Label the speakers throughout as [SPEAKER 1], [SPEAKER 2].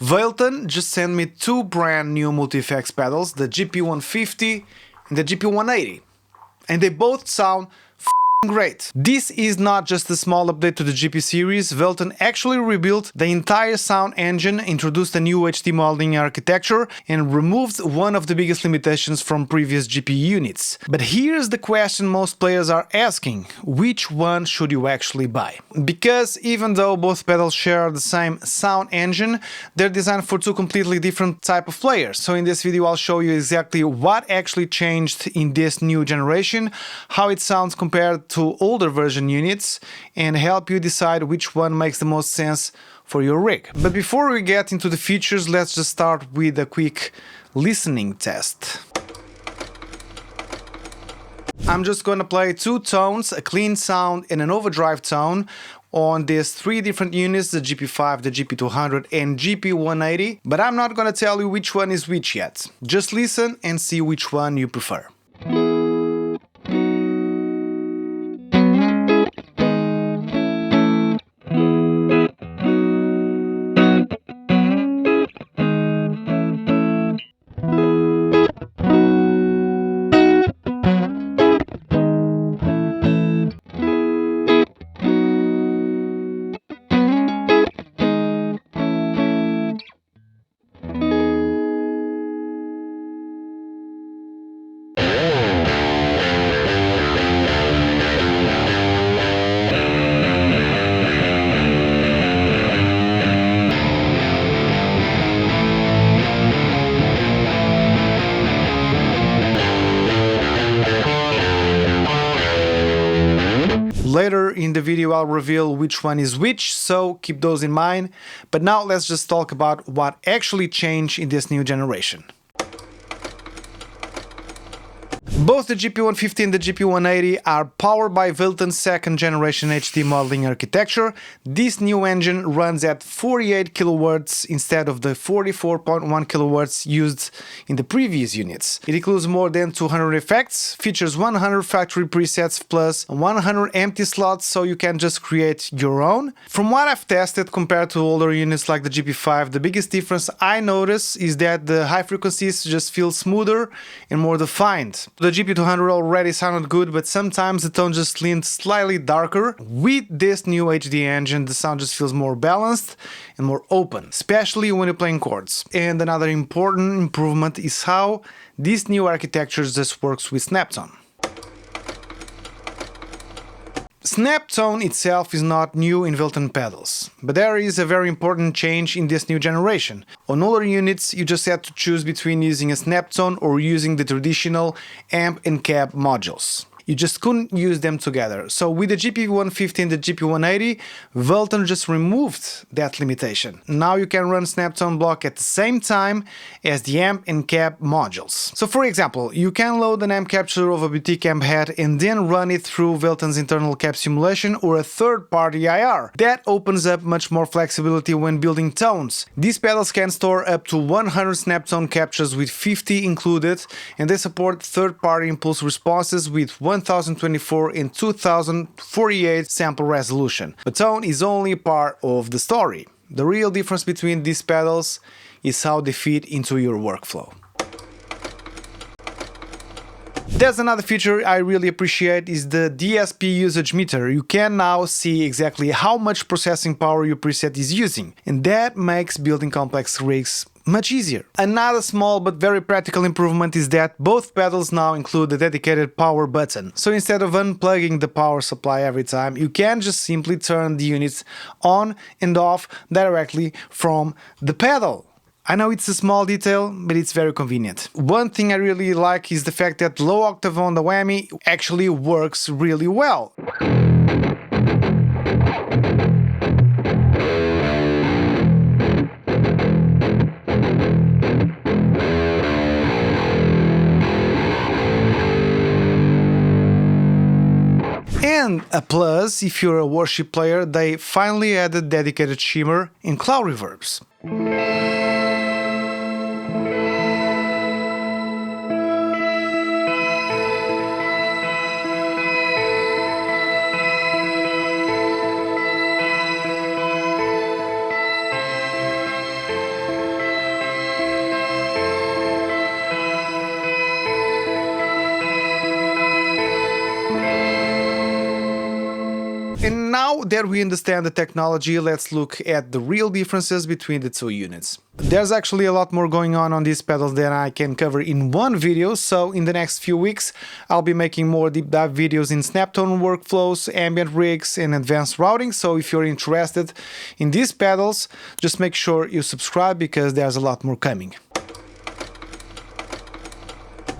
[SPEAKER 1] Valeton just sent me two brand new multi-effects pedals, the GP-150 and the GP-180, and they both sound great. This is not just a small update to the GP series. Valeton actually rebuilt the entire sound engine, introduced a new HD modeling architecture, and removed one of the biggest limitations from previous GP units. But here's the question most players are asking: which one should you actually buy? Because even though both pedals share the same sound engine, they're designed for two completely different type of players. So in this video I'll show you exactly what actually changed in this new generation, how it sounds compared to older version units, and help you decide which one makes the most sense for your rig. But before we get into the features, let's just start with a quick listening test. I'm just gonna play two tones, a clean sound and an overdrive tone, on these three different units, the GP5, the GP200 and GP180, but I'm not gonna tell you which one is which yet. Just listen and see which one you prefer. Later in the video I'll reveal which one is which, so keep those in mind. But now let's just talk about what actually changed in this new generation. Both the GP-150 and the GP-180 are powered by Valeton's second generation HD modeling architecture. This new engine runs at 48 kW instead of the 44.1 kW used in the previous units. It includes more than 200 effects, features 100 factory presets plus 100 empty slots, so you can just create your own. From what I've tested compared to older units like the GP5, the biggest difference I notice is that the high frequencies just feel smoother and more defined. The GP200 already sounded good, but sometimes the tone just leaned slightly darker. With this new HD engine, the sound just feels more balanced and more open, especially when you're playing chords. And another important improvement is how this new architecture just works with SnapTone. SnapTone itself is not new in Valeton pedals, but there is a very important change in this new generation. On older units, you just had to choose between using a SnapTone or using the traditional amp and cab modules. You just couldn't use them together. So with the GP-150 and the GP-180, Valeton just removed that limitation. Now you can run SnapTone block at the same time as the amp and cab modules. So for example, you can load an amp capture of a boutique amp head and then run it through Valeton's internal cab simulation or a third-party IR. That opens up much more flexibility when building tones. These pedals can store up to 100 SnapTone captures with 50 included, and they support third-party impulse responses with 1024 and 2048 sample resolution. But tone is only part of the story. The real difference between these pedals is how they fit into your workflow. There's another feature I really appreciate is the DSP usage meter. You can now see exactly how much processing power your preset is using, and that makes building complex rigs much easier. Another small but very practical improvement is that both pedals now include a dedicated power button. So instead of unplugging the power supply every time, you can just simply turn the units on and off directly from the pedal. I know it's a small detail, but it's very convenient. One thing I really like is the fact that low octave on the whammy actually works really well. And a plus, if you're a worship player, they finally added dedicated shimmer and cloud reverbs. now that we understand the technology, let's look at the real differences between the two units. There's actually a lot more going on these pedals than I can cover in one video, so in the next few weeks I'll be making more deep dive videos in SnapTone workflows, ambient rigs and advanced routing, so if you're interested in these pedals, just make sure you subscribe because there's a lot more coming.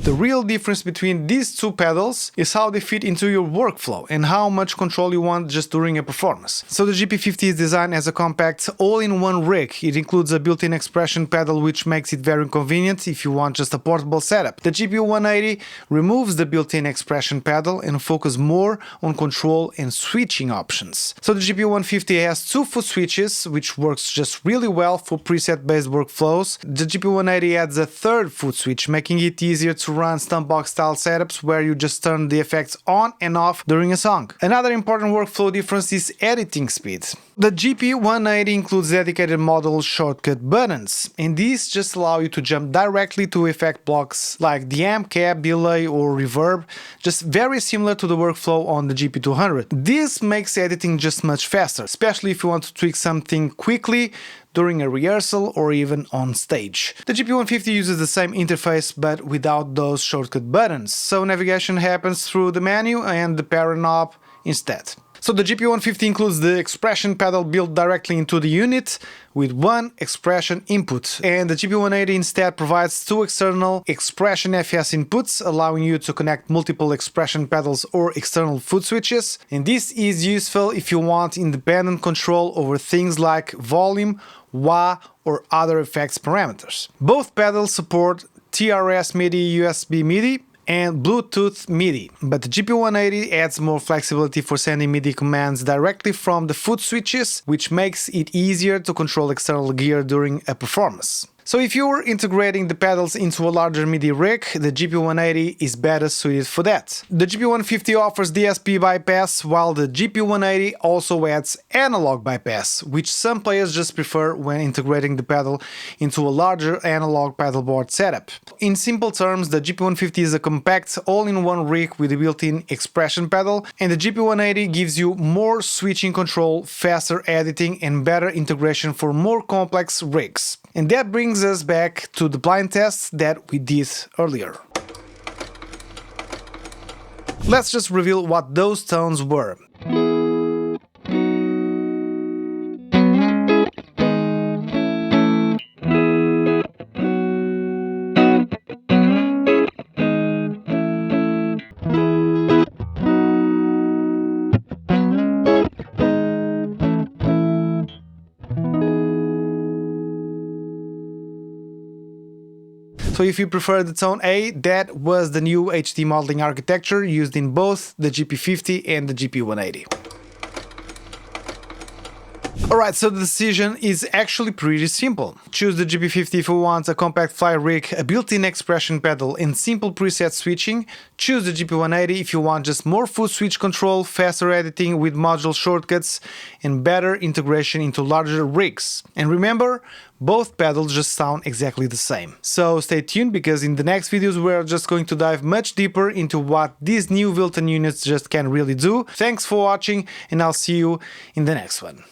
[SPEAKER 1] The real difference between these two pedals is how they fit into your workflow and how much control you want just during a performance. So the GP-50 is designed as a compact all-in-one rig. It includes a built-in expression pedal which makes it very convenient if you want just a portable setup. The GP-180 removes the built-in expression pedal and focuses more on control and switching options. So the GP-150 has two foot switches which works just really well for preset-based workflows. The GP-180 adds a third foot switch, making it easier to run stumpbox style setups where you just turn the effects on and off during a song. Another important workflow difference is editing speed. The GP-180 includes dedicated model shortcut buttons, and these just allow you to jump directly to effect blocks like the amp, cap, delay or reverb, just very similar to the workflow on the GP-200. This makes editing just much faster, especially if you want to tweak something quickly during a rehearsal or even on stage. The GP-150 uses the same interface but without those shortcut buttons, so navigation happens through the menu and the power knob instead. So the GP-150 includes the expression pedal built directly into the unit with one expression input, and the GP-180 instead provides two external expression FS inputs, allowing you to connect multiple expression pedals or external foot switches, and this is useful if you want independent control over things like volume, wah or other effects parameters. Both pedals support TRS MIDI, USB MIDI and Bluetooth MIDI, but the GP-180 adds more flexibility for sending MIDI commands directly from the foot switches, which makes it easier to control external gear during a performance. So if you're integrating the pedals into a larger MIDI rig, the GP-180 is better suited for that. The GP-150 offers DSP bypass, while the GP-180 also adds analog bypass, which some players just prefer when integrating the pedal into a larger analog pedalboard setup. In simple terms, the GP-150 is a compact all-in-one rig with a built-in expression pedal, and the GP-180 gives you more switching control, faster editing and better integration for more complex rigs. And that brings us back to the blind test that we did earlier. Let's just reveal what those tones were. So if you prefer the tone A, that was the new HD modeling architecture used in both the GP-50 and the GP-180. Alright, so the decision is actually pretty simple. Choose the GP-50 if you want a compact fly rig, a built-in expression pedal and simple preset switching. Choose the GP-180 if you want just more foot switch control, faster editing with module shortcuts and better integration into larger rigs. And remember, both pedals just sound exactly the same. So stay tuned because in the next videos we're just going to dive much deeper into what these new Valeton units just can really do. Thanks for watching and I'll see you in the next one.